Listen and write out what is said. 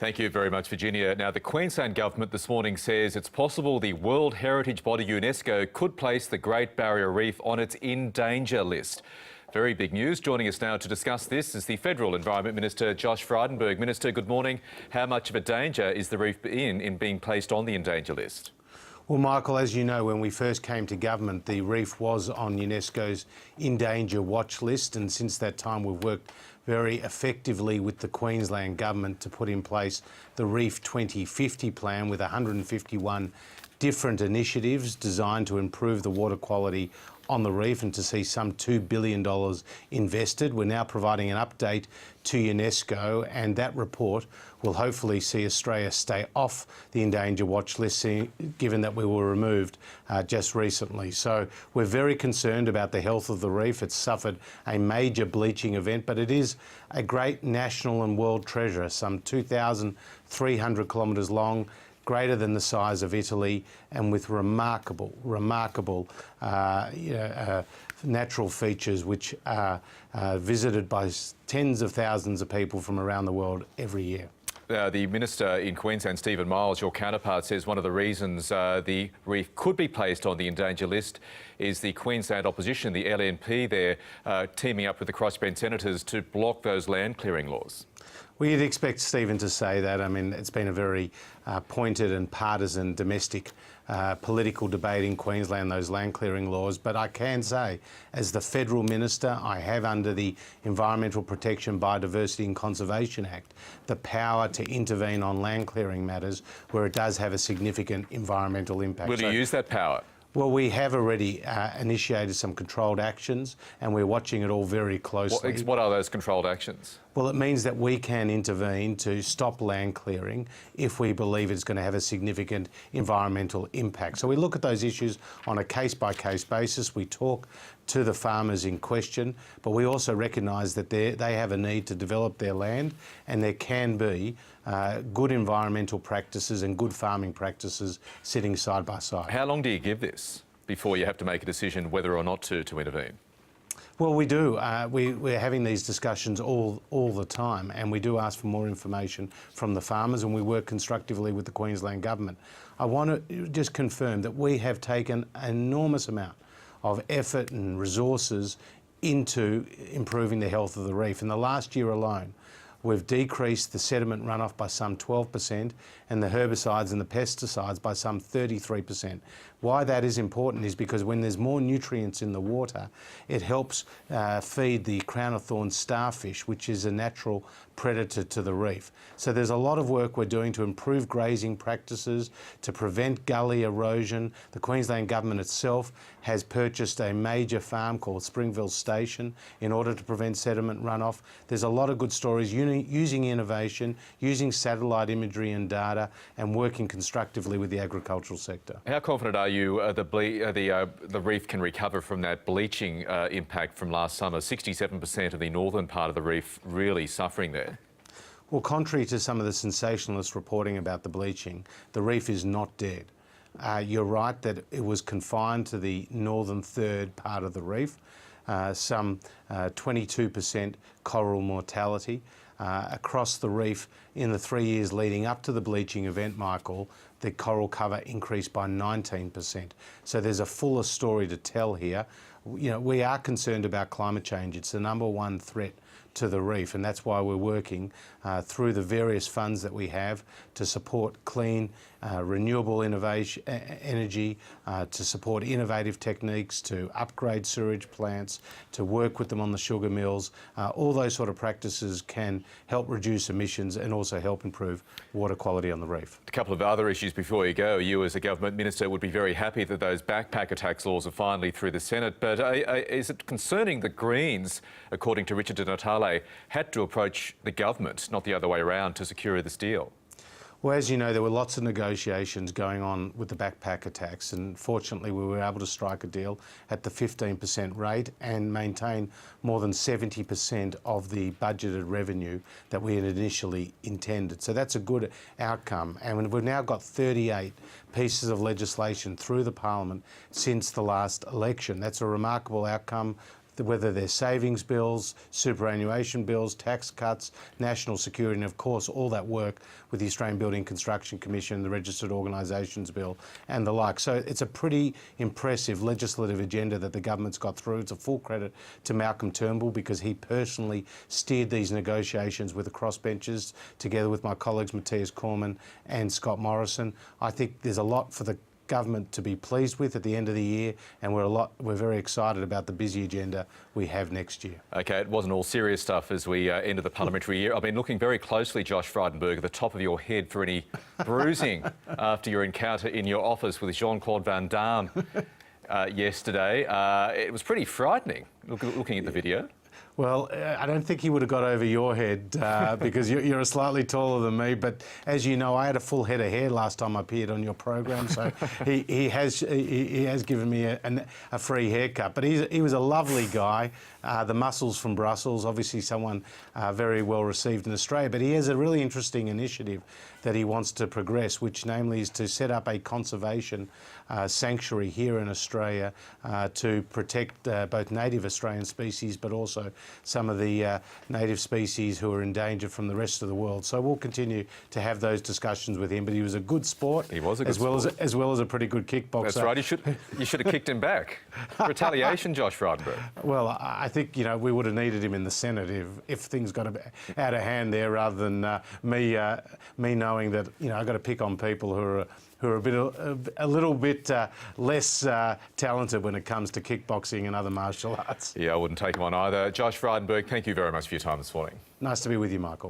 Thank you very much, Virginia. Now, the Queensland government this morning says it's possible the World Heritage Body UNESCO could place the Great Barrier Reef on its in danger list. Very big news. Joining us now to discuss this is the Federal Environment Minister, Josh Frydenberg. Minister, good morning. How much of a danger is the reef in being placed on the in danger list? Well, Michael, as you know, when we first came to government, the reef was on UNESCO's in danger watch list, and since that time we've worked very effectively with the Queensland government to put in place the Reef 2050 plan with 151 different initiatives designed to improve the water quality on the reef and to see some $2 billion invested. We're now providing an update to UNESCO, and that report will hopefully see Australia stay off the endangered watch list, given that we were removed just recently. So we're very concerned about the health of the reef. It's suffered a major bleaching event, but it is a great national and world treasure, some 2,300 kilometres long, greater than the size of Italy, and with remarkable natural features which are visited by tens of thousands of people from around the world every year. The Minister in Queensland, Stephen Miles, your counterpart, says one of the reasons the reef could be placed on the endangered list is the Queensland opposition, the LNP there, teaming up with the crossbench senators to block those land clearing laws. We'd expect Stephen to say that. I mean, it's been a very pointed and partisan domestic political debate in Queensland, those land clearing laws. But I can say, as the federal minister, I have under the Environmental Protection, Biodiversity and Conservation Act the power to intervene on land clearing matters where it does have a significant environmental impact. Will you use that power? Well, we have already initiated some controlled actions, and we're watching it all very closely. What are those controlled actions? Well, it means that we can intervene to stop land clearing if we believe it's going to have a significant environmental impact. So we look at those issues on a case-by-case basis. We talk to the farmers in question, but we also recognise that they have a need to develop their land, and there can be good environmental practices and good farming practices sitting side by side. How long do you give this before you have to make a decision whether or not to intervene? Well, we do. We're having these discussions all the time, and we do ask for more information from the farmers, and we work constructively with the Queensland government. I want to just confirm that we have taken an enormous amount of effort and resources into improving the health of the reef. In the last year alone, we've decreased the sediment runoff by some 12% and the herbicides and the pesticides by some 33%. Why that is important is because when there's more nutrients in the water, it helps feed the crown of thorns starfish, which is a natural predator to the reef. So there's a lot of work we're doing to improve grazing practices, to prevent gully erosion. The Queensland government itself has purchased a major farm called Springville Station in order to prevent sediment runoff. There's a lot of good stories using innovation, using satellite imagery and data, and working constructively with the agricultural sector. How confident are you the reef can recover from that bleaching impact from last summer? 67% of the northern part of the reef really suffering there. Well, contrary to some of the sensationalist reporting about the bleaching, the reef is not dead. You're right that it was confined to the northern third part of the reef, some 22% coral mortality. Across the reef in the 3 years leading up to the bleaching event, Michael, the coral cover increased by 19%. So there's a fuller story to tell here. You know, we are concerned about climate change. It's the #1 threat to the reef, and that's why we're working through the various funds that we have to support clean, renewable energy, to support innovative techniques, to upgrade sewage plants, to work with them on the sugar mills. All those sort of practices can help reduce emissions and also help improve water quality on the reef. A couple of other issues before you go. You as a government minister would be very happy that those backpacker tax laws are finally through the Senate, but is it concerning that Greens, according to Richard Di Natale, had to approach the government, not the other way around, to secure this deal? Well, as you know, there were lots of negotiations going on with the backpacker tax, and fortunately we were able to strike a deal at the 15% rate and maintain more than 70% of the budgeted revenue that we had initially intended. So that's a good outcome, and we've now got 38 pieces of legislation through the Parliament since the last election. That's a remarkable outcome. whether they're savings bills, superannuation bills, tax cuts, national security, and of course all that work with the Australian Building Construction Commission, the Registered Organisations Bill and the like. So it's a pretty impressive legislative agenda that the government's got through. It's a full credit to Malcolm Turnbull because he personally steered these negotiations with the crossbenchers together with my colleagues Matthias Cormann and Scott Morrison. I think there's a lot for the government to be pleased with at the end of the year, and we're very excited about the busy agenda we have next year. OK, it wasn't all serious stuff as we enter the parliamentary year. I've been looking very closely, Josh Frydenberg, at the top of your head for any bruising after your encounter in your office with Jean-Claude Van Damme yesterday. It was pretty frightening, looking at the video. Well, I don't think he would have got over your head because you're slightly taller than me. But as you know, I had a full head of hair last time I appeared on your program, so he has given me a free haircut. But he was a lovely guy. The muscles from Brussels, obviously someone very well received in Australia. But he has a really interesting initiative that he wants to progress, which namely is to set up a conservation sanctuary here in Australia to protect both native Australian species, but also some of the native species who are endangered from the rest of the world. So we'll continue to have those discussions with him. But he was a good sport. He was a good sport. As well as a pretty good kickboxer. That's right. You should have kicked him back. Retaliation, Josh Frydenberg. Well, I think we would have needed him in the Senate if things got out of hand there, rather than me knowing that I've got to pick on people who are a little bit less talented when it comes to kickboxing and other martial arts. Yeah, I wouldn't take him on either. Josh Frydenberg, thank you very much for your time this morning. Nice to be with you, Michael.